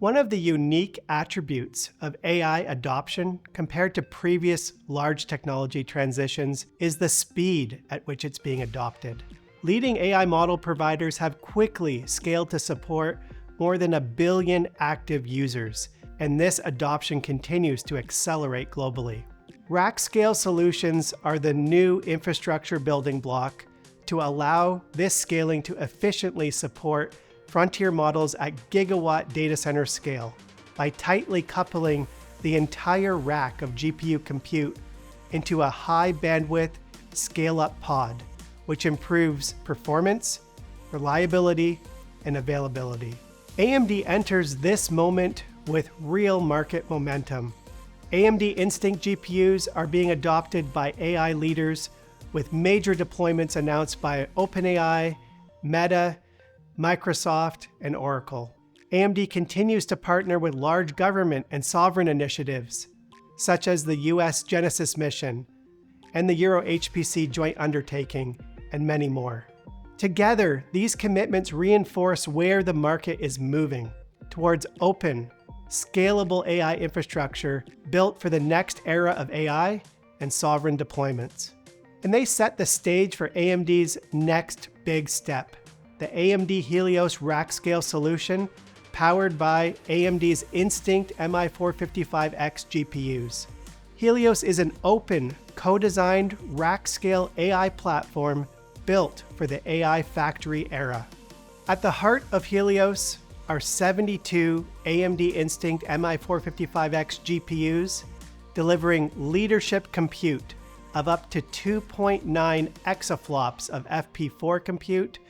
One of the unique attributes of AI adoption compared to previous large technology transitions is the speed at which it's being adopted. Leading AI model providers have quickly scaled to support more than 1 billion active users, and this adoption continues to accelerate globally. Rackscale solutions are the new infrastructure building block to allow this scaling to efficiently support frontier models at gigawatt data center scale by tightly coupling the entire rack of GPU compute into a high bandwidth scale-up pod, which improves performance, reliability, and availability. AMD enters this moment with real market momentum. AMD Instinct GPUs are being adopted by AI leaders with major deployments announced by OpenAI, Meta, Microsoft, and Oracle. AMD continues to partner with large government and sovereign initiatives, such as the US Genesis mission and the Euro-HPC joint undertaking, and many more. Together, these commitments reinforce where the market is moving, towards open, scalable AI infrastructure built for the next era of AI and sovereign deployments. And they set the stage for AMD's next big step, the AMD Helios Rackscale solution powered by AMD's Instinct MI455X GPUs. Helios is an open, co-designed rack-scale AI platform built for the AI factory era. At the heart of Helios are 72 AMD Instinct MI455X GPUs, delivering leadership compute of up to 2.9 exaflops of FP4 compute,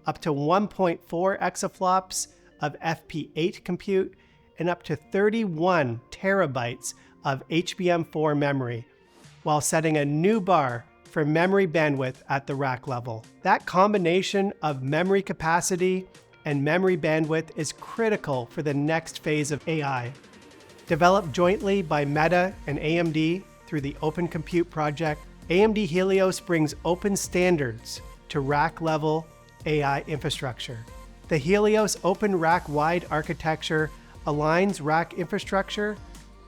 up to 1.4 exaflops of FP8 compute, and up to 31 terabytes of HBM4 memory, while setting a new bar for memory bandwidth at the rack level. That combination of memory capacity and memory bandwidth is critical for the next phase of AI. Developed jointly by Meta and AMD through the Open Compute project, AMD Helios brings open standards to rack-level AI infrastructure. The Helios Open Rack-Wide architecture aligns rack infrastructure,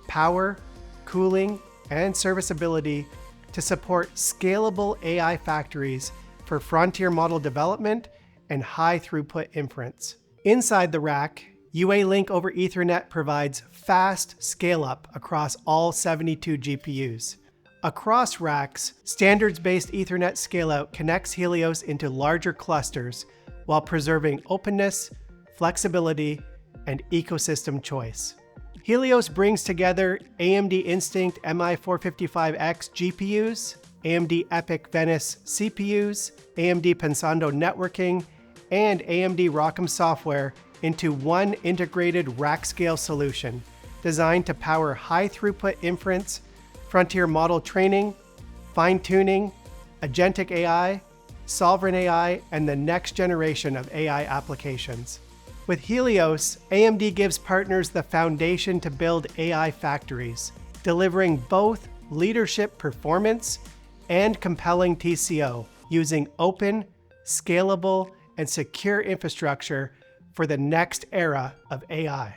power, cooling, and serviceability to support scalable AI factories for frontier model development and high-throughput inference. Inside the rack, UA-Link over Ethernet provides fast scale-up across all 72 GPUs. Across racks, standards-based Ethernet scale-out connects Helios into larger clusters while preserving openness, flexibility, and ecosystem choice. Helios brings together AMD Instinct MI455X GPUs, AMD EPYC Venice CPUs, AMD Pensando networking, and AMD ROCm software into one integrated rack-scale solution designed to power high-throughput inference, frontier model training, fine-tuning, agentic AI, sovereign AI, and the next generation of AI applications. With Helios, AMD gives partners the foundation to build AI factories, delivering both leadership performance and compelling TCO using open, scalable, and secure infrastructure for the next era of AI.